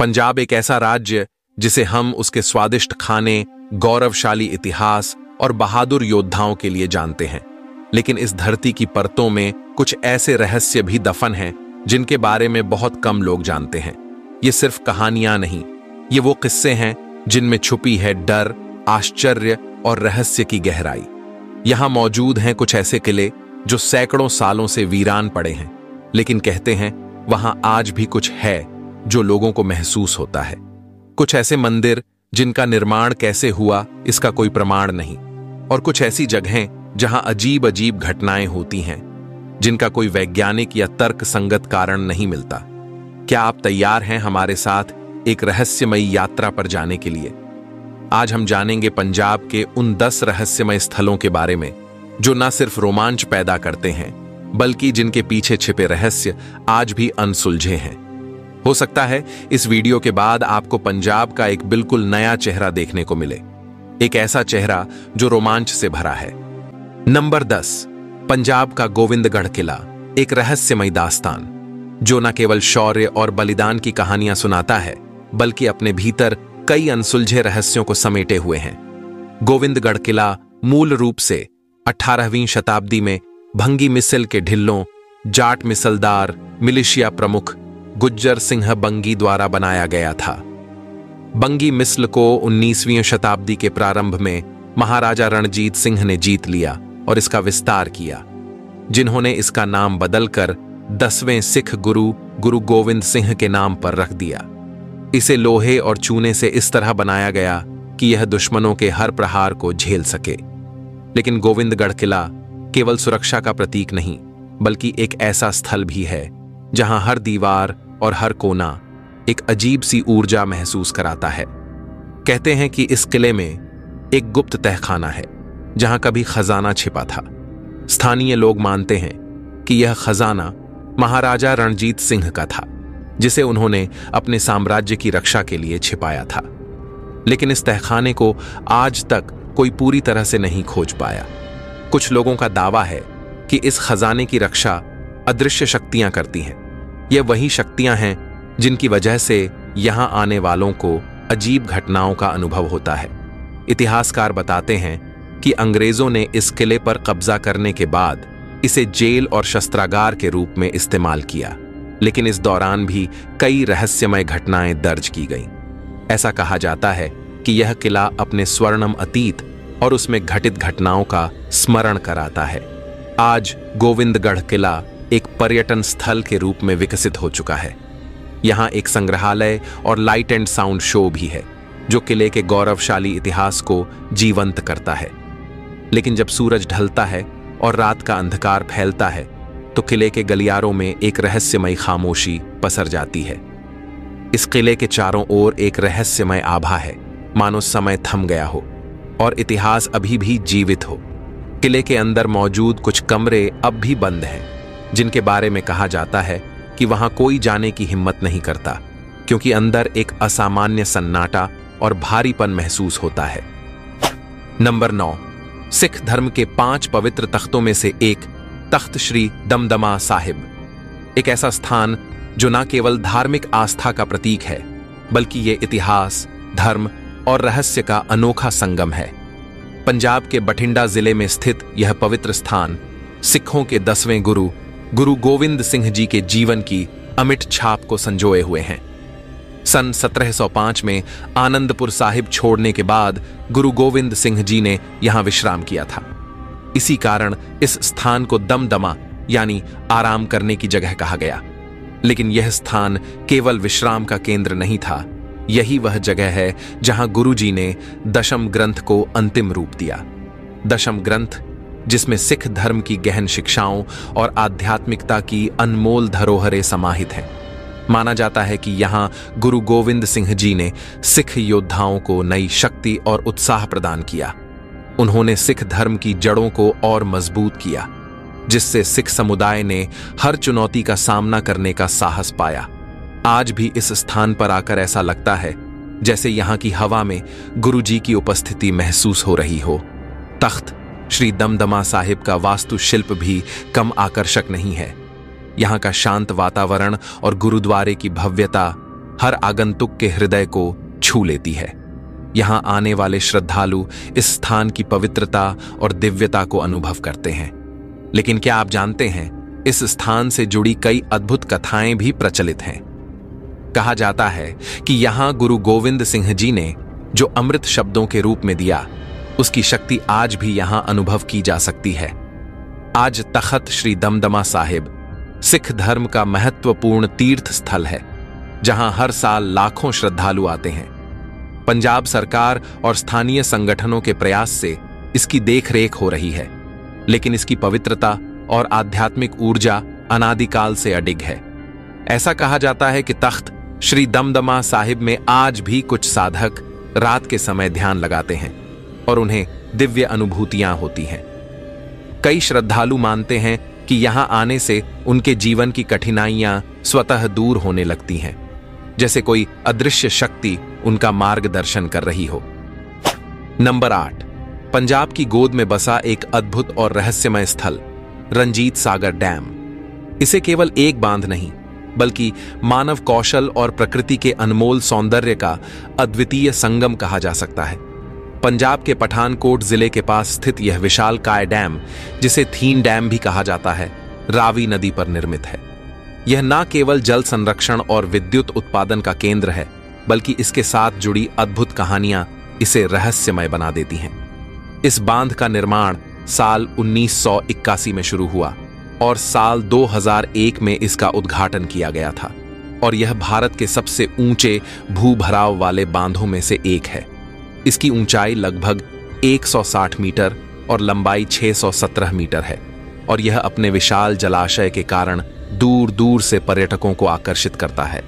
पंजाब एक ऐसा राज्य जिसे हम उसके स्वादिष्ट खाने, गौरवशाली इतिहास और बहादुर योद्धाओं के लिए जानते हैं। लेकिन इस धरती की परतों में कुछ ऐसे रहस्य भी दफन हैं जिनके बारे में बहुत कम लोग जानते हैं। ये सिर्फ कहानियां नहीं, ये वो किस्से हैं जिनमें छुपी है डर, आश्चर्य और रहस्य की गहराई। यहां मौजूद हैं कुछ ऐसे किले जो सैकड़ों सालों से वीरान पड़े हैं, लेकिन कहते हैं वहां आज भी कुछ है जो लोगों को महसूस होता है। कुछ ऐसे मंदिर जिनका निर्माण कैसे हुआ इसका कोई प्रमाण नहीं, और कुछ ऐसी जगहें जहां अजीब अजीब घटनाएं होती हैं जिनका कोई वैज्ञानिक या तर्क संगत कारण नहीं मिलता। क्या आप तैयार हैं हमारे साथ एक रहस्यमयी यात्रा पर जाने के लिए? आज हम जानेंगे पंजाब के उन 10 रहस्यमय स्थलों के बारे में जो न सिर्फ रोमांच पैदा करते हैं बल्कि जिनके पीछे छिपे रहस्य आज भी अनसुलझे हैं। हो सकता है इस वीडियो के बाद आपको पंजाब का एक बिल्कुल नया चेहरा देखने को मिले, एक ऐसा चेहरा जो रोमांच से भरा है। नंबर 10, पंजाब का गोविंदगढ़ किला, एक रहस्यमय दास्तान जो न केवल शौर्य और बलिदान की कहानियां सुनाता है बल्कि अपने भीतर कई अनसुलझे रहस्यों को समेटे हुए हैं। गोविंदगढ़ किला मूल रूप से 18वीं शताब्दी में भंगी मिसल के ढिल्लों, जाट मिसलदार, मिलिशिया प्रमुख गुज्जर सिंह बंगी द्वारा बनाया गया था। बंगी मिसल को 19वीं शताब्दी के प्रारंभ में महाराजा रणजीत सिंह ने जीत लिया और इसका विस्तार किया, जिन्होंने इसका नाम बदलकर 10वें सिख गुरु गुरु गोविंद सिंह के नाम पर रख दिया। इसे लोहे और चूने से इस तरह बनाया गया कि यह दुश्मनों के हर प्रहार को झेल सके। लेकिन गोविंदगढ़ किला केवल सुरक्षा का प्रतीक नहीं बल्कि एक ऐसा स्थल भी है जहां हर दीवार और हर कोना एक अजीब सी ऊर्जा महसूस कराता है। कहते हैं कि इस किले में एक गुप्त तहखाना है जहां कभी खजाना छिपा था। स्थानीय लोग मानते हैं कि यह खजाना महाराजा रणजीत सिंह का था, जिसे उन्होंने अपने साम्राज्य की रक्षा के लिए छिपाया था। लेकिन इस तहखाने को आज तक कोई पूरी तरह से नहीं खोज पाया। कुछ लोगों का दावा है कि इस खजाने की रक्षा अदृश्य शक्तियां करती हैं। ये वही शक्तियां हैं जिनकी वजह से यहां आने वालों को अजीब घटनाओं का अनुभव होता है। इतिहासकार बताते हैं कि अंग्रेजों ने इस किले पर कब्जा करने के बाद इसे जेल और शस्त्रागार के रूप में इस्तेमाल किया, लेकिन इस दौरान भी कई रहस्यमय घटनाएं दर्ज की गईं। ऐसा कहा जाता है कि यह किला अपने स्वर्णिम अतीत और उसमें घटित घटनाओं का स्मरण कराता है। आज गोविंदगढ़ किला एक पर्यटन स्थल के रूप में विकसित हो चुका है। यहाँ एक संग्रहालय और लाइट एंड साउंड शो भी है जो किले के गौरवशाली इतिहास को जीवंत करता है। लेकिन जब सूरज ढलता है और रात का अंधकार फैलता है तो किले के गलियारों में एक रहस्यमय खामोशी पसर जाती है। इस किले के चारों ओर एक रहस्यमय आभा है, मानो समय थम गया हो और इतिहास अभी भी जीवित हो। किले के अंदर मौजूद कुछ कमरे अब भी बंद हैं, जिनके बारे में कहा जाता है कि वहां कोई जाने की हिम्मत नहीं करता, क्योंकि अंदर एक असामान्य सन्नाटा और भारीपन महसूस होता है। नंबर 9, सिख धर्म के 5 पवित्र तख्तों में से एक तख्त श्री दमदमा साहिब, एक ऐसा स्थान जो न केवल धार्मिक आस्था का प्रतीक है बल्कि ये इतिहास, धर्म और रहस्य का अनोखा संगम है। पंजाब के बठिंडा जिले में स्थित यह पवित्र स्थान सिखों के 10वें गुरु गुरु गोविंद सिंह जी के जीवन की अमिट छाप को संजोए हुए हैं। सन 1705 में आनंदपुर साहिब छोड़ने के बाद गुरु गोविंद सिंह जी ने यहां विश्राम किया था। इसी कारण इस स्थान को दमदमा यानी आराम करने की जगह कहा गया। लेकिन यह स्थान केवल विश्राम का केंद्र नहीं था, यही वह जगह है जहां गुरु जी ने दशम ग्रंथ को अंतिम रूप दिया। दशम ग्रंथ, जिसमें सिख धर्म की गहन शिक्षाओं और आध्यात्मिकता की अनमोल धरोहरें समाहित हैं। माना जाता है कि यहां गुरु गोविंद सिंह जी ने सिख योद्धाओं को नई शक्ति और उत्साह प्रदान किया। उन्होंने सिख धर्म की जड़ों को और मजबूत किया, जिससे सिख समुदाय ने हर चुनौती का सामना करने का साहस पाया। आज भी इस स्थान पर आकर ऐसा लगता है जैसे यहाँ की हवा में गुरु जी की उपस्थिति महसूस हो रही हो। तख्त श्री दमदमा साहिब का वास्तुशिल्प भी कम आकर्षक नहीं है। यहाँ का शांत वातावरण और गुरुद्वारे की भव्यता हर आगंतुक के हृदय को छू लेती है। यहां आने वाले श्रद्धालु इस स्थान की पवित्रता और दिव्यता को अनुभव करते हैं। लेकिन क्या आप जानते हैं, इस स्थान से जुड़ी कई अद्भुत कथाएं भी प्रचलित हैं। कहा जाता है कि यहां गुरु गोविंद सिंह जी ने जो अमृत शब्दों के रूप में दिया, उसकी शक्ति आज भी यहां अनुभव की जा सकती है। आज तख्त श्री दमदमा साहिब सिख धर्म का महत्वपूर्ण तीर्थ स्थल है, जहां हर साल लाखों श्रद्धालु आते हैं। पंजाब सरकार और स्थानीय संगठनों के प्रयास से इसकी देखरेख हो रही है, लेकिन इसकी पवित्रता और आध्यात्मिक ऊर्जा अनादिकाल से अडिग है। ऐसा कहा जाता है कि तख्त श्री दमदमा साहिब में आज भी कुछ साधक रात के समय ध्यान लगाते हैं और उन्हें दिव्य अनुभूतियां होती हैं। कई श्रद्धालु मानते हैं कि यहां आने से उनके जीवन की कठिनाइयां स्वतः दूर होने लगती हैं, जैसे कोई अदृश्य शक्ति उनका मार्गदर्शन कर रही हो। नंबर 8, पंजाब की गोद में बसा एक अद्भुत और रहस्यमय स्थल, रंजीत सागर डैम। इसे केवल एक बांध नहीं, बल्कि मानव कौशल और प्रकृति के अनमोल सौंदर्य का अद्वितीय संगम कहा जा सकता है। पंजाब के पठानकोट जिले के पास स्थित यह विशालकाय डैम, जिसे थीन डैम भी कहा जाता है, रावी नदी पर निर्मित है। यह न केवल जल संरक्षण और विद्युत उत्पादन का केंद्र है, बल्कि इसके साथ जुड़ी अद्भुत कहानियां इसे रहस्यमय बना देती हैं। इस बांध का निर्माण साल 1981 में शुरू हुआ और साल 2001 में इसका उद्घाटन किया गया था, और यह भारत के सबसे ऊंचे भूभराव वाले बांधों में से एक है। इसकी ऊंचाई लगभग 160 मीटर और लंबाई 617 मीटर है, और यह अपने विशाल जलाशय के कारण दूर दूर से पर्यटकों को आकर्षित करता है।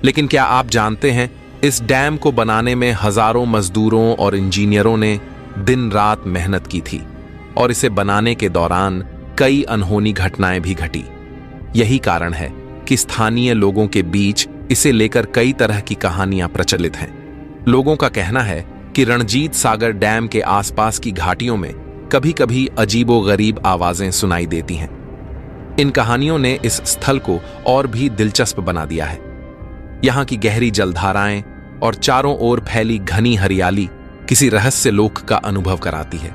लेकिन क्या आप जानते हैं, इस डैम को बनाने में हजारों मजदूरों और इंजीनियरों ने दिन रात मेहनत की थी, और इसे बनाने के दौरान कई अनहोनी घटनाएं भी घटी। यही कारण है कि स्थानीय लोगों के बीच इसे लेकर कई तरह की कहानियां प्रचलित हैं। लोगों का कहना है कि रणजीत सागर डैम के आसपास की घाटियों में कभी कभी अजीबोगरीब आवाजें सुनाई देती हैं। इन कहानियों ने इस स्थल को और भी दिलचस्प बना दिया है। यहां की गहरी जलधाराएं और चारों ओर फैली घनी हरियाली किसी रहस्य लोक का अनुभव कराती है।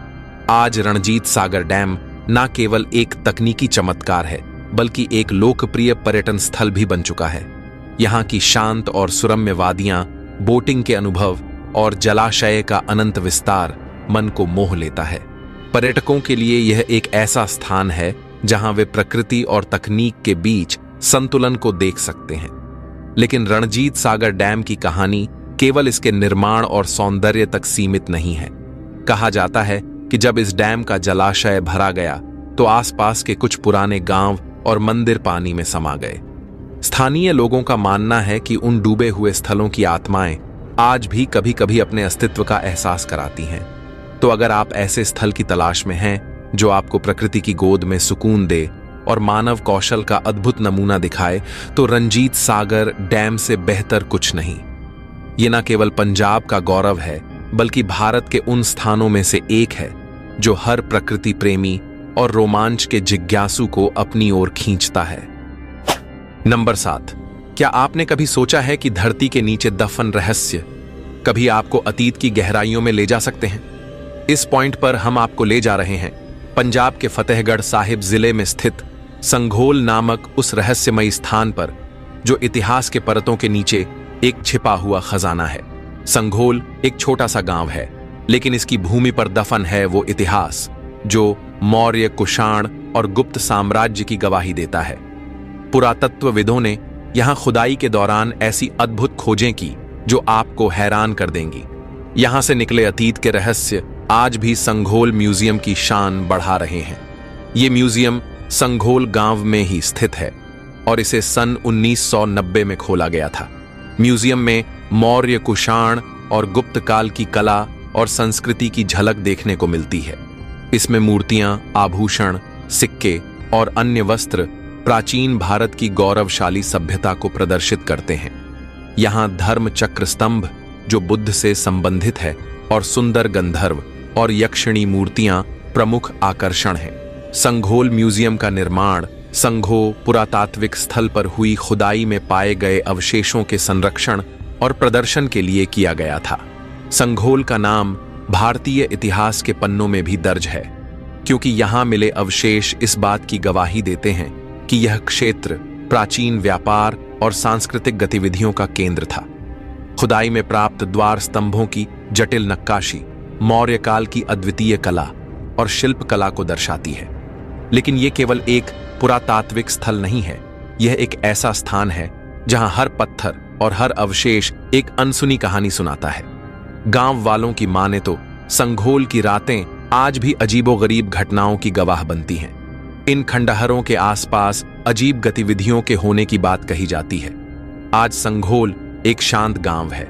आज रणजीत सागर डैम न केवल एक तकनीकी चमत्कार है, बल्कि एक लोकप्रिय पर्यटन स्थल भी बन चुका है। यहाँ की शांत और सुरम्य वादियां, बोटिंग के अनुभव और जलाशय का अनंत विस्तार मन को मोह लेता है। पर्यटकों के लिए यह एक ऐसा स्थान है जहां वे प्रकृति और तकनीक के बीच संतुलन को देख सकते हैं। लेकिन रणजीत सागर डैम की कहानी केवल इसके निर्माण और सौंदर्य तक सीमित नहीं है। कहा जाता है कि जब इस डैम का जलाशय भरा गया तो आसपास के कुछ पुराने गांव और मंदिर पानी में समा गए। स्थानीय लोगों का मानना है कि उन डूबे हुए स्थलों की आत्माएं आज भी कभी कभी अपने अस्तित्व का एहसास कराती हैं। तो अगर आप ऐसे स्थल की तलाश में हैं जो आपको प्रकृति की गोद में सुकून दे और मानव कौशल का अद्भुत नमूना दिखाए, तो रंजीत सागर डैम से बेहतर कुछ नहीं। ये न केवल पंजाब का गौरव है, बल्कि भारत के उन स्थानों में से एक है जो हर प्रकृति प्रेमी और रोमांच के जिज्ञासु को अपनी ओर खींचता है। नंबर 7, क्या आपने कभी सोचा है कि धरती के नीचे दफन रहस्य कभी आपको अतीत की गहराइयों में ले जा सकते हैं? इस पॉइंट पर हम आपको ले जा रहे हैं पंजाब के फतेहगढ़ साहिब जिले में स्थित संघोल नामक उस रहस्यमयी स्थान पर, जो इतिहास के परतों के नीचे एक छिपा हुआ खजाना है। संघोल एक छोटा सा गांव है, लेकिन इसकी भूमि पर दफन है वो इतिहास जो मौर्य, कुषाण और गुप्त साम्राज्य की गवाही देता है। पुरातत्वविदों ने यहां खुदाई के दौरान ऐसी अद्भुत खोजें की जो आपको हैरान कर देंगी। यहां से निकले अतीत के रहस्य आज भी संघोल म्यूजियम की शान बढ़ा रहे हैं। ये म्यूजियम संघोल गांव में ही स्थित है और इसे सन 1990 में खोला गया था। म्यूजियम में मौर्य, कुषाण और गुप्त काल की कला और संस्कृति की झलक देखने को मिलती है। इसमें मूर्तियां, आभूषण, सिक्के और अन्य वस्त्र प्राचीन भारत की गौरवशाली सभ्यता को प्रदर्शित करते हैं। यहां धर्म चक्र स्तंभ जो बुद्ध से संबंधित है और सुंदर गंधर्व और यक्षिणी मूर्तियां प्रमुख आकर्षण हैं। संघोल म्यूजियम का निर्माण संघो पुरातात्विक स्थल पर हुई खुदाई में पाए गए अवशेषों के संरक्षण और प्रदर्शन के लिए किया गया था। संघोल का नाम भारतीय इतिहास के पन्नों में भी दर्ज है, क्योंकि यहां मिले अवशेष इस बात की गवाही देते हैं कि यह क्षेत्र प्राचीन व्यापार और सांस्कृतिक गतिविधियों का केंद्र था। खुदाई में प्राप्त द्वार स्तंभों की जटिल नक्काशी मौर्य काल की अद्वितीय कला और शिल्प कला को दर्शाती है। लेकिन यह केवल एक पुरातात्विक स्थल नहीं है, यह एक ऐसा स्थान है जहां हर पत्थर और हर अवशेष एक अनसुनी कहानी सुनाता है। गांव वालों की माने तो संघोल की रातें आज भी अजीबोगरीब घटनाओं की गवाह बनती हैं। इन खंडहरों के आसपास अजीब गतिविधियों के होने की बात कही जाती है। आज संघोल एक शांत गांव है,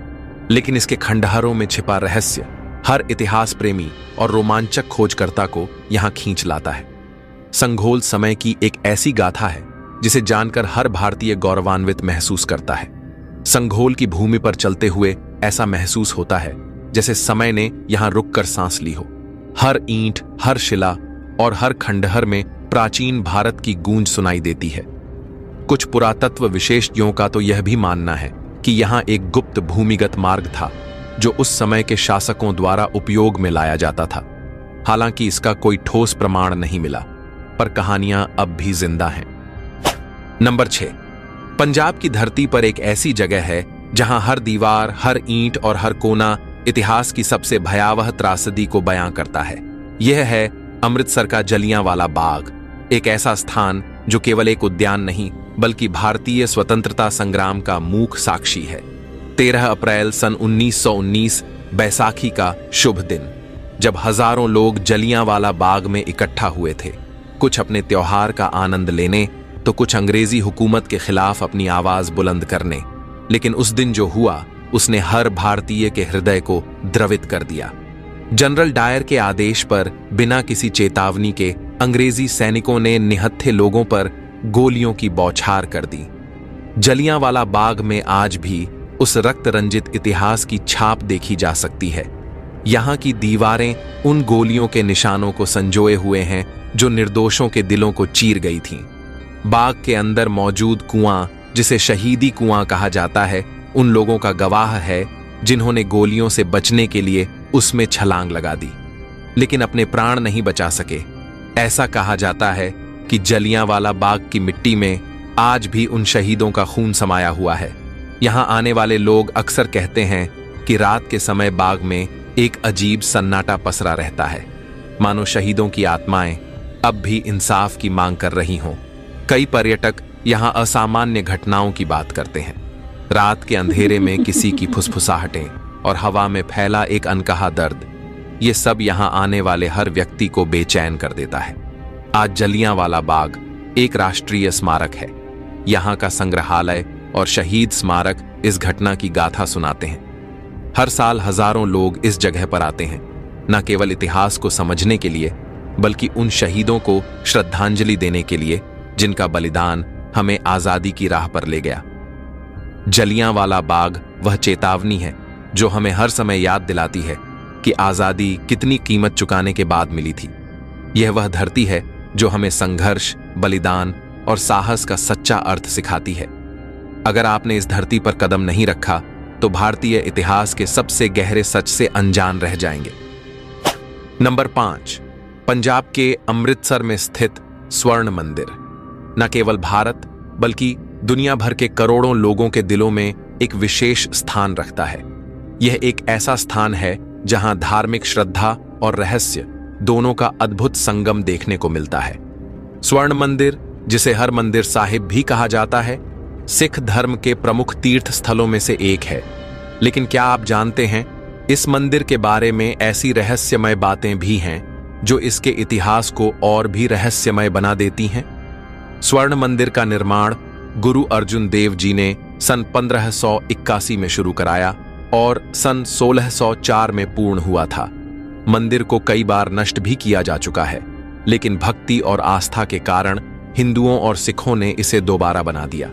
लेकिन इसके खंडहरों में छिपा रहस्य हर इतिहास प्रेमी और रोमांचक खोजकर्ता को यहां खींच लाता है। संघोल समय की एक ऐसी गाथा है जिसे जानकर हर भारतीय गौरवान्वित महसूस करता है। संघोल की भूमि पर चलते हुए ऐसा महसूस होता है जैसे समय ने यहां रुककर सांस ली हो। हर ईंट, हर शिला और हर खंडहर में प्राचीन भारत की गूंज सुनाई देती है। कुछ पुरातत्व विशेषज्ञों का तो यह भी मानना है कि यहां एक गुप्त भूमिगत मार्ग था जो उस समय के शासकों द्वारा उपयोग में लाया जाता था। हालांकि इसका कोई ठोस प्रमाण नहीं मिला, पर कहानियां अब भी जिंदा हैं। नंबर 6, पंजाब की धरती पर एक ऐसी जगह है जहां हर दीवार, हर ईंट और हर कोना इतिहास की सबसे भयावह त्रासदी को बयां करता है। यह है अमृतसर का जलियांवाला बाग, एक ऐसा स्थान जो केवल एक उद्यान नहीं बल्कि भारतीय स्वतंत्रता संग्राम का मूक साक्षी है। 13 अप्रैल सन 1919 बैसाखी का शुभ दिन, जब हजारों लोग जलियांवाला बाग में इकट्ठा हुए थे, कुछ अपने त्योहार का आनंद लेने तो कुछ अंग्रेजी हुकूमत के खिलाफ अपनी आवाज बुलंद करने। लेकिन उस दिन जो हुआ उसने हर भारतीय के हृदय को द्रवित कर दिया। जनरल डायर के आदेश पर बिना किसी चेतावनी के अंग्रेजी सैनिकों ने निहत्थे लोगों पर गोलियों की बौछार कर दी। जलियांवाला बाग में आज भी उस रक्त रंजित इतिहास की छाप देखी जा सकती है। यहां की दीवारें उन गोलियों के निशानों को संजोए हुए हैं जो निर्दोषों के दिलों को चीर गई थीं। बाग के अंदर मौजूद कुआं, जिसे शहीदी कुआं कहा जाता है, उन लोगों का गवाह है जिन्होंने गोलियों से बचने के लिए उसमें छलांग लगा दी, लेकिन अपने प्राण नहीं बचा सके। ऐसा कहा जाता है कि जलियांवाला बाग की मिट्टी में आज भी उन शहीदों का खून समाया हुआ है। यहां आने वाले लोग अक्सर कहते हैं कि रात के समय बाग में एक अजीब सन्नाटा पसरा रहता है, मानो शहीदों की आत्माएं अब भी इंसाफ की मांग कर रही हों। कई पर्यटक यहां असामान्य घटनाओं की बात करते हैं। रात के अंधेरे में किसी की फुसफुसाहटें और हवा में फैला एक अनकहा दर्द, ये सब यहां आने वाले हर व्यक्ति को बेचैन कर देता है। आज जलियांवाला बाग एक राष्ट्रीय स्मारक है। यहां का संग्रहालय और शहीद स्मारक इस घटना की गाथा सुनाते हैं। हर साल हजारों लोग इस जगह पर आते हैं, न केवल इतिहास को समझने के लिए बल्कि उन शहीदों को श्रद्धांजलि देने के लिए जिनका बलिदान हमें आजादी की राह पर ले गया। जलियांवाला बाग वह चेतावनी है जो हमें हर समय याद दिलाती है कि आजादी कितनी कीमत चुकाने के बाद मिली थी। यह वह धरती है जो हमें संघर्ष, बलिदान और साहस का सच्चा अर्थ सिखाती है। अगर आपने इस धरती पर कदम नहीं रखा तो भारतीय इतिहास के सबसे गहरे सच से अनजान रह जाएंगे। नंबर 5, पंजाब के अमृतसर में स्थित स्वर्ण मंदिर न केवल भारत बल्कि दुनिया भर के करोड़ों लोगों के दिलों में एक विशेष स्थान रखता है। यह एक ऐसा स्थान है जहां धार्मिक श्रद्धा और रहस्य दोनों का अद्भुत संगम देखने को मिलता है। स्वर्ण मंदिर, जिसे हरमंदिर साहिब भी कहा जाता है, सिख धर्म के प्रमुख तीर्थ स्थलों में से एक है। लेकिन क्या आप जानते हैं, इस मंदिर के बारे में ऐसी रहस्यमय बातें भी हैं जो इसके इतिहास को और भी रहस्यमय बना देती हैं। स्वर्ण मंदिर का निर्माण गुरु अर्जुन देव जी ने सन 1581 में शुरू कराया और सन 1604 में पूर्ण हुआ था। मंदिर को कई बार नष्ट भी किया जा चुका है, लेकिन भक्ति और आस्था के कारण हिंदुओं और सिखों ने इसे दोबारा बना दिया।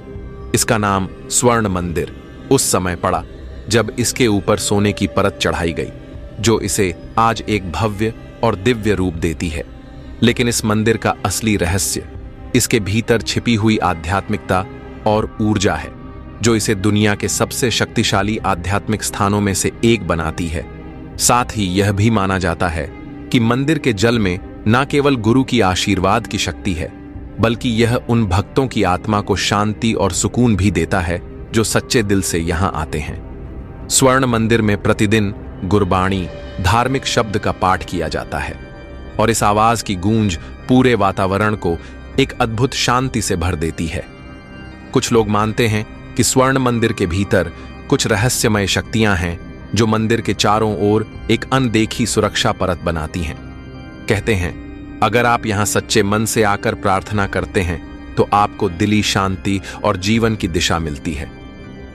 इसका नाम स्वर्ण मंदिर उस समय पड़ा जब इसके ऊपर सोने की परत चढ़ाई गई, जो इसे आज एक भव्य और दिव्य रूप देती है। लेकिन इस मंदिर का असली रहस्य इसके भीतर छिपी हुई आध्यात्मिकता और ऊर्जा है जो इसे दुनिया के सबसे शक्तिशाली आध्यात्मिक स्थानों में से एक बनाती है। साथ ही यह भी माना जाता है कि मंदिर के जल में न केवल गुरु की आशीर्वाद की शक्ति है, बल्कि यह उन भक्तों की आत्मा को शांति और सुकून भी देता है जो सच्चे दिल से यहां आते हैं। स्वर्ण मंदिर में प्रतिदिन गुरबाणी धार्मिक शब्द का पाठ किया जाता है और इस आवाज की गूंज पूरे वातावरण को एक अद्भुत शांति से भर देती है। कुछ लोग मानते हैं कि स्वर्ण मंदिर के भीतर कुछ रहस्यमय शक्तियां हैं जो मंदिर के चारों ओर एक अनदेखी सुरक्षा परत बनाती हैं। कहते हैं अगर आप यहां सच्चे मन से आकर प्रार्थना करते हैं तो आपको दिली शांति और जीवन की दिशा मिलती है।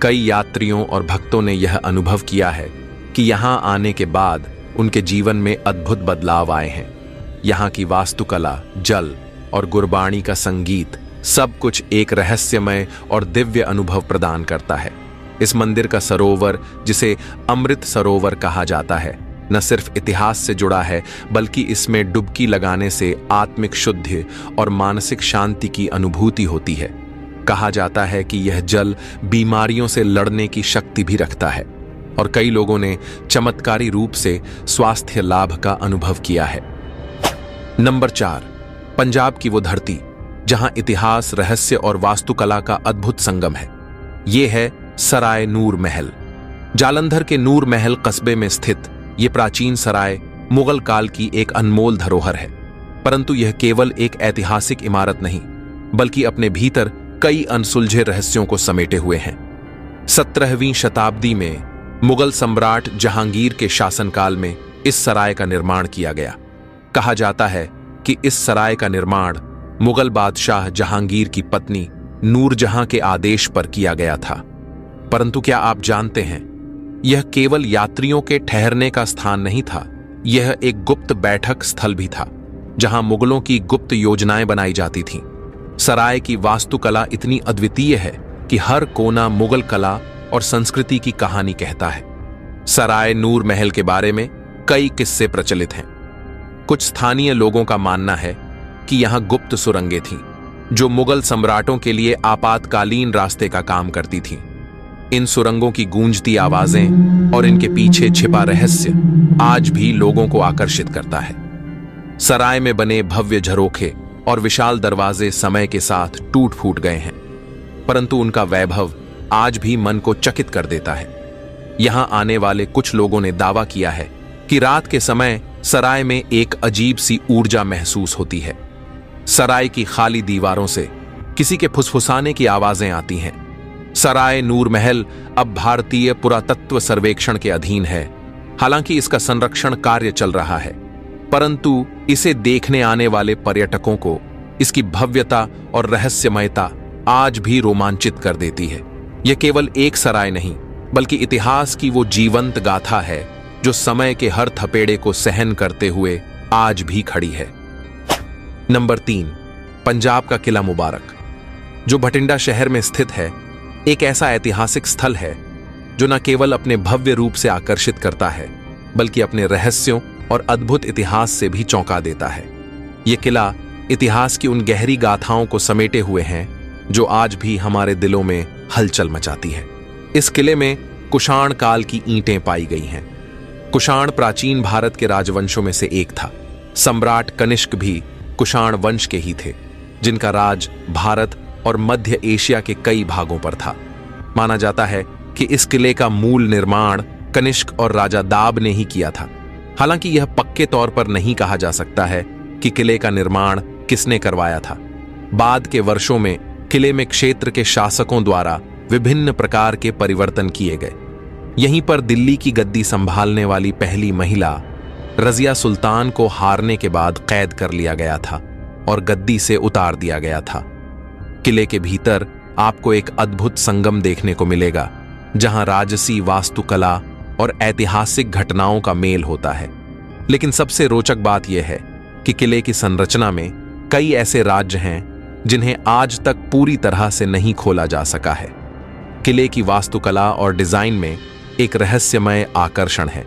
कई यात्रियों और भक्तों ने यह अनुभव किया है कि यहां आने के बाद उनके जीवन में अद्भुत बदलाव आए हैं। यहां की वास्तुकला, जल और गुरबाणी का संगीत सब कुछ एक रहस्यमय और दिव्य अनुभव प्रदान करता है। इस मंदिर का सरोवर, जिसे अमृत सरोवर कहा जाता है, न सिर्फ इतिहास से जुड़ा है बल्कि इसमें डुबकी लगाने से आत्मिक शुद्धि और मानसिक शांति की अनुभूति होती है। कहा जाता है कि यह जल बीमारियों से लड़ने की शक्ति भी रखता है और कई लोगों ने चमत्कारी रूप से स्वास्थ्य लाभ का अनुभव किया है। नंबर 4, पंजाब की वो धरती जहां इतिहास, रहस्य और वास्तुकला का अद्भुत संगम है। यह है सराय नूर महल। जालंधर के नूर महल कस्बे में स्थित यह प्राचीन सराय मुगल काल की एक अनमोल धरोहर है। परंतु यह केवल एक ऐतिहासिक इमारत नहीं, बल्कि अपने भीतर कई अनसुलझे रहस्यों को समेटे हुए हैं। 17वीं शताब्दी में मुगल सम्राट जहांगीर के शासनकाल में इस सराय का निर्माण किया गया। कहा जाता है कि इस सराय का निर्माण मुगल बादशाह जहांगीर की पत्नी नूरजहां के आदेश पर किया गया था। परंतु क्या आप जानते हैं, यह केवल यात्रियों के ठहरने का स्थान नहीं था, यह एक गुप्त बैठक स्थल भी था जहां मुगलों की गुप्त योजनाएं बनाई जाती थीं। सराय की वास्तुकला इतनी अद्वितीय है कि हर कोना मुगल कला और संस्कृति की कहानी कहता है। सराय नूर महल के बारे में कई किस्से प्रचलित हैं। कुछ स्थानीय लोगों का मानना है कि यहां गुप्त सुरंगें थीं जो मुगल सम्राटों के लिए आपातकालीन रास्ते का काम करती थीं। इन सुरंगों की गूंजती आवाजें और इनके पीछे छिपा रहस्य आज भी लोगों को आकर्षित करता है। सराय में बने भव्य झरोखे और विशाल दरवाजे समय के साथ टूट फूट गए हैं, परंतु उनका वैभव आज भी मन को चकित कर देता है। यहां आने वाले कुछ लोगों ने दावा किया है कि रात के समय सराय में एक अजीब सी ऊर्जा महसूस होती है। सराय की खाली दीवारों से किसी के फुसफुसाने की आवाजें आती हैं। सराय नूर महल अब भारतीय पुरातत्व सर्वेक्षण के अधीन है। हालांकि इसका संरक्षण कार्य चल रहा है, परंतु इसे देखने आने वाले पर्यटकों को इसकी भव्यता और रहस्यमयता आज भी रोमांचित कर देती है। यह केवल एक सराय नहीं, बल्कि इतिहास की वो जीवंत गाथा है जो समय के हर थपेड़े को सहन करते हुए आज भी खड़ी है। नंबर 3, पंजाब का किला मुबारक, जो भटिंडा शहर में स्थित है, एक ऐसा ऐतिहासिक स्थल है जो न केवल अपने भव्य रूप से आकर्षित करता है, बल्कि अपने रहस्यों और अद्भुत इतिहास से भी चौंका देता है। यह किला इतिहास की उन गहरी गाथाओं को समेटे हुए हैं जो आज भी हमारे दिलों में हलचल मचाती है। इस किले में कुषाण काल की ईंटें पाई गई हैं। कुषाण प्राचीन भारत के राजवंशों में से एक था। सम्राट कनिष्क भी कुषाण वंश के ही थे, जिनका राज भारत और मध्य एशिया के कई भागों पर था। माना जाता है कि इस किले का मूल निर्माण कनिष्क और राजा दाब ने ही किया था। हालांकि यह पक्के तौर पर नहीं कहा जा सकता है कि किले का निर्माण किसने करवाया था। बाद के वर्षों में किले में क्षेत्र के शासकों द्वारा विभिन्न प्रकार के परिवर्तन किए गए। यहीं पर दिल्ली की गद्दी संभालने वाली पहली महिला रजिया सुल्तान को हारने के बाद कैद कर लिया गया था और गद्दी से उतार दिया गया था। किले के भीतर आपको एक अद्भुत संगम देखने को मिलेगा, जहां राजसी वास्तुकला और ऐतिहासिक घटनाओं का मेल होता है। लेकिन सबसे रोचक बात यह है कि किले की संरचना में कई ऐसे राज्य हैं जिन्हें आज तक पूरी तरह से नहीं खोला जा सका है। किले की वास्तुकला और डिजाइन में एक रहस्यमय आकर्षण है।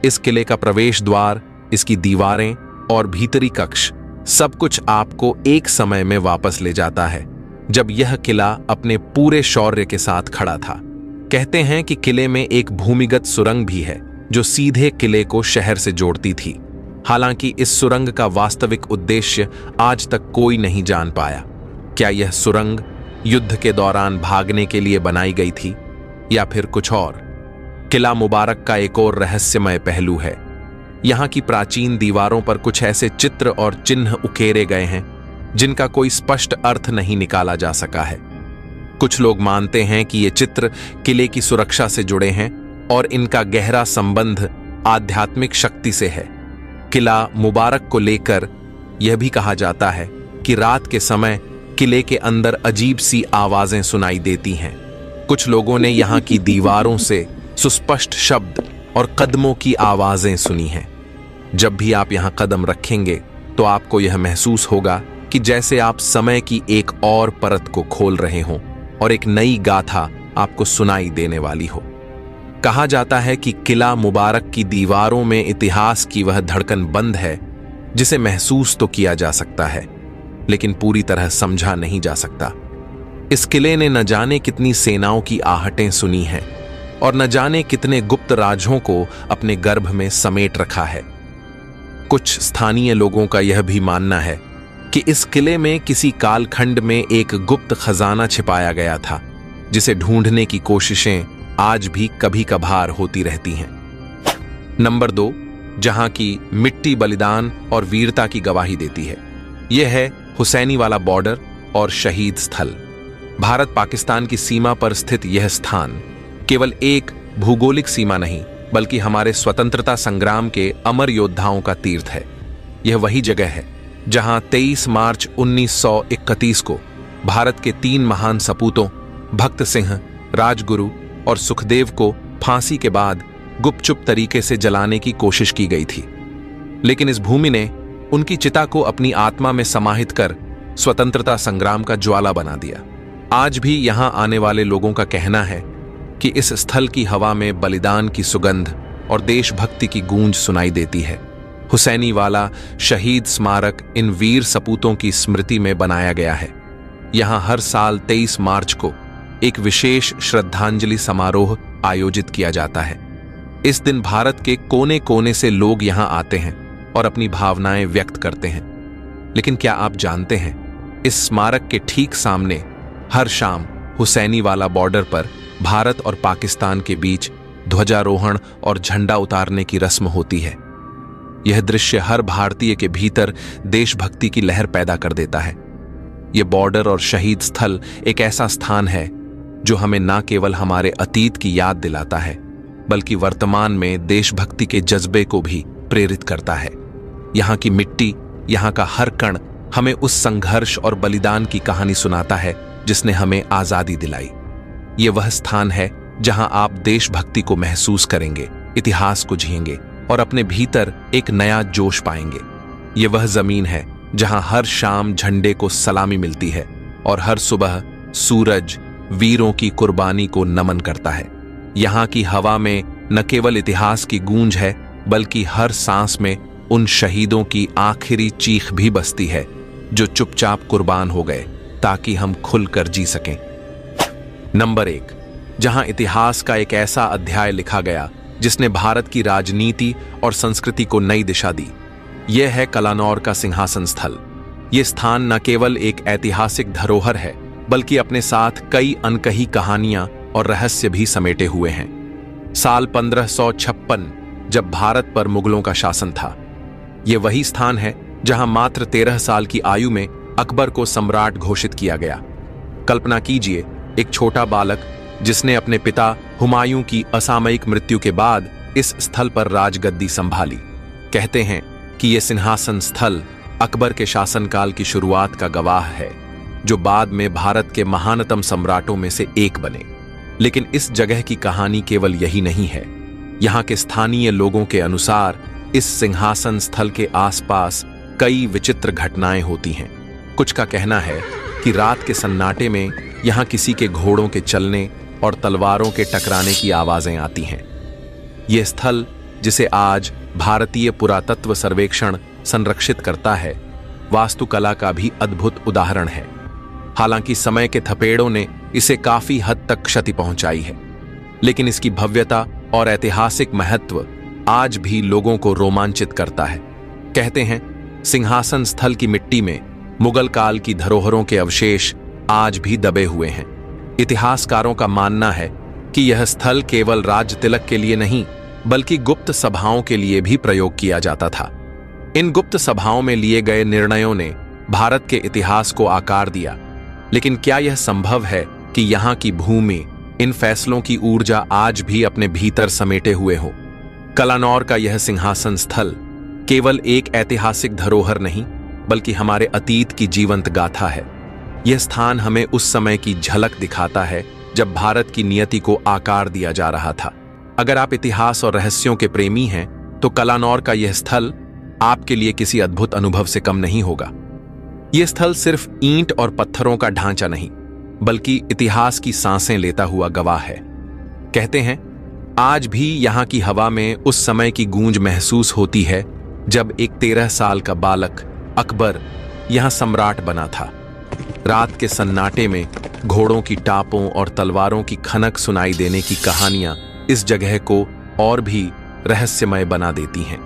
इस किले का प्रवेश द्वार, इसकी दीवारें और भीतरी कक्ष सब कुछ आपको एक समय में वापस ले जाता है, जब यह किला अपने पूरे शौर्य के साथ खड़ा था। कहते हैं कि किले में एक भूमिगत सुरंग भी है जो सीधे किले को शहर से जोड़ती थी। हालांकि इस सुरंग का वास्तविक उद्देश्य आज तक कोई नहीं जान पाया। क्या यह सुरंग युद्ध के दौरान भागने के लिए बनाई गई थी या फिर कुछ और? किला मुबारक का एक और रहस्यमय पहलू है। यहाँ की प्राचीन दीवारों पर कुछ ऐसे चित्र और चिन्ह उकेरे गए हैं जिनका कोई स्पष्ट अर्थ नहीं निकाला जा सका है। कुछ लोग मानते हैं कि ये चित्र किले की सुरक्षा से जुड़े हैं और इनका गहरा संबंध आध्यात्मिक शक्ति से है। किला मुबारक को लेकर यह भी कहा जाता है कि रात के समय किले के अंदर अजीब सी आवाजें सुनाई देती हैं। कुछ लोगों ने यहाँ की दीवारों से सुस्पष्ट शब्द और कदमों की आवाजें सुनी हैं। जब भी आप यहाँ कदम रखेंगे तो आपको यह महसूस होगा कि जैसे आप समय की एक और परत को खोल रहे हों और एक नई गाथा आपको सुनाई देने वाली हो। कहा जाता है कि किला मुबारक की दीवारों में इतिहास की वह धड़कन बंद है जिसे महसूस तो किया जा सकता है, लेकिन पूरी तरह समझा नहीं जा सकता। इस किले ने न जाने कितनी सेनाओं की आहटें सुनी हैं और न जाने कितने गुप्त राजों को अपने गर्भ में समेट रखा है। कुछ स्थानीय लोगों का यह भी मानना है कि इस किले में किसी कालखंड में एक गुप्त खजाना छिपाया गया था, जिसे ढूंढने की कोशिशें आज भी कभी कभार होती रहती हैं। नंबर 2, जहां की मिट्टी बलिदान और वीरता की गवाही देती है, यह है हुसैनी वाला बॉर्डर और शहीद स्थल। भारत पाकिस्तान की सीमा पर स्थित यह स्थान केवल एक भूगोलिक सीमा नहीं, बल्कि हमारे स्वतंत्रता संग्राम के अमर योद्धाओं का तीर्थ है। यह वही जगह है जहां 23 मार्च 1931 को भारत के 3 महान सपूतों भक्त सिंह, राजगुरु और सुखदेव को फांसी के बाद गुपचुप तरीके से जलाने की कोशिश की गई थी। लेकिन इस भूमि ने उनकी चिता को अपनी आत्मा में समाहित कर स्वतंत्रता संग्राम का ज्वाला बना दिया। आज भी यहां आने वाले लोगों का कहना है कि इस स्थल की हवा में बलिदान की सुगंध और देशभक्ति की गूंज सुनाई देती है। हुसैनी वाला शहीद स्मारक इन वीर सपूतों की स्मृति में बनाया गया है। यहां हर साल 23 मार्च को एक विशेष श्रद्धांजलि समारोह आयोजित किया जाता है। इस दिन भारत के कोने कोने से लोग यहां आते हैं और अपनी भावनाएं व्यक्त करते हैं। लेकिन क्या आप जानते हैं, इस स्मारक के ठीक सामने हर शाम हुसैनी वाला बॉर्डर पर भारत और पाकिस्तान के बीच ध्वजारोहण और झंडा उतारने की रस्म होती है। यह दृश्य हर भारतीय के भीतर देशभक्ति की लहर पैदा कर देता है। यह बॉर्डर और शहीद स्थल एक ऐसा स्थान है जो हमें न केवल हमारे अतीत की याद दिलाता है, बल्कि वर्तमान में देशभक्ति के जज्बे को भी प्रेरित करता है। यहाँ की मिट्टी, यहाँ का हर कण हमें उस संघर्ष और बलिदान की कहानी सुनाता है जिसने हमें आजादी दिलाई। ये वह स्थान है जहां आप देशभक्ति को महसूस करेंगे, इतिहास को जिएंगे और अपने भीतर एक नया जोश पाएंगे। ये वह जमीन है जहां हर शाम झंडे को सलामी मिलती है और हर सुबह सूरज वीरों की कुर्बानी को नमन करता है। यहाँ की हवा में न केवल इतिहास की गूंज है, बल्कि हर सांस में उन शहीदों की आखिरी चीख भी बसती है जो चुपचाप कुर्बान हो गए ताकि हम खुलकर जी सकें। नंबर 1, जहां इतिहास का एक ऐसा अध्याय लिखा गया जिसने भारत की राजनीति और संस्कृति को नई दिशा दी। यह है कलानौर का सिंहासन स्थल। यह स्थान न केवल एक ऐतिहासिक धरोहर है, बल्कि अपने साथ कई अनकही कहानियां और रहस्य भी समेटे हुए हैं। साल 1556 जब भारत पर मुगलों का शासन था, यह वही स्थान है जहां मात्र 13 साल की आयु में अकबर को सम्राट घोषित किया गया। कल्पना कीजिए, एक छोटा बालक जिसने अपने पिता हुमायूं की असामयिक मृत्यु के बाद इस स्थल पर राजगद्दी संभाली। कहते हैं कि यह सिंहासन स्थल अकबर के शासनकाल की शुरुआत का गवाह है, जो बाद में भारत के महानतम सम्राटों में से एक बने। लेकिन इस जगह की कहानी केवल यही नहीं है। यहाँ के स्थानीय लोगों के अनुसार इस सिंहासन स्थल के आसपास कई विचित्र घटनाएं होती हैं। कुछ का कहना है कि रात के सन्नाटे में यहाँ किसी के घोड़ों के चलने और तलवारों के टकराने की आवाजें आती हैं। यह स्थल, जिसे आज भारतीय पुरातत्व सर्वेक्षण संरक्षित करता है, वास्तुकला का भी अद्भुत उदाहरण है। हालांकि समय के थपेड़ों ने इसे काफी हद तक क्षति पहुंचाई है, लेकिन इसकी भव्यता और ऐतिहासिक महत्व आज भी लोगों को रोमांचित करता है। कहते हैं, सिंहासन स्थल की मिट्टी में मुगल काल की धरोहरों के अवशेष आज भी दबे हुए हैं। इतिहासकारों का मानना है कि यह स्थल केवल राज तिलक के लिए नहीं, बल्कि गुप्त सभाओं के लिए भी प्रयोग किया जाता था। इन गुप्त सभाओं में लिए गए निर्णयों ने भारत के इतिहास को आकार दिया। लेकिन क्या यह संभव है कि यहाँ की भूमि इन फैसलों की ऊर्जा आज भी अपने भीतर समेटे हुए हो? कलानौर का यह सिंहासन स्थल केवल एक ऐतिहासिक धरोहर नहीं, बल्कि हमारे अतीत की जीवंत गाथा है। यह स्थान हमें उस समय की झलक दिखाता है जब भारत की नियति को आकार दिया जा रहा था। अगर आप इतिहास और रहस्यों के प्रेमी हैं, तो कलानौर का यह स्थल आपके लिए किसी अद्भुत अनुभव से कम नहीं होगा। यह स्थल सिर्फ ईंट और पत्थरों का ढांचा नहीं, बल्कि इतिहास की सांसें लेता हुआ गवाह है। कहते हैं, आज भी यहाँ की हवा में उस समय की गूंज महसूस होती है जब एक 13 साल का बालक अकबर यहाँ सम्राट बना था। रात के सन्नाटे में घोड़ों की टापों और तलवारों की खनक सुनाई देने की कहानियां इस जगह को और भी रहस्यमय बना देती हैं।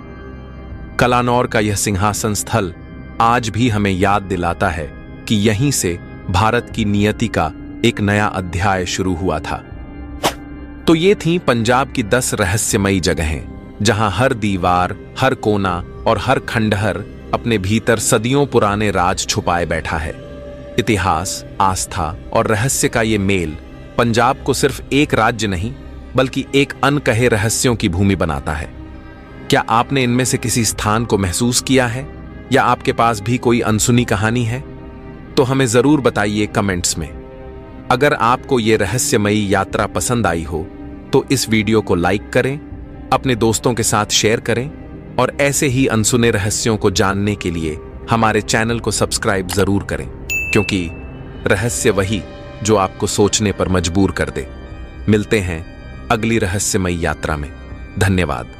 कलानौर का यह सिंहासन स्थल आज भी हमें याद दिलाता है कि यहीं से भारत की नियति का एक नया अध्याय शुरू हुआ था। तो ये थीं पंजाब की 10 रहस्यमयी जगहें, जहां हर दीवार, हर कोना और हर खंडहर अपने भीतर सदियों पुराने राज छुपाए बैठा है। इतिहास, आस्था और रहस्य का ये मेल पंजाब को सिर्फ एक राज्य नहीं, बल्कि एक अनकहे रहस्यों की भूमि बनाता है। क्या आपने इनमें से किसी स्थान को महसूस किया है, या आपके पास भी कोई अनसुनी कहानी है? तो हमें जरूर बताइए कमेंट्स में। अगर आपको ये रहस्यमयी यात्रा पसंद आई हो, तो इस वीडियो को लाइक करें, अपने दोस्तों के साथ शेयर करें, और ऐसे ही अनसुने रहस्यों को जानने के लिए हमारे चैनल को सब्सक्राइब जरूर करें, क्योंकि रहस्य वही जो आपको सोचने पर मजबूर कर दे। मिलते हैं अगली रहस्यमयी यात्रा में। धन्यवाद।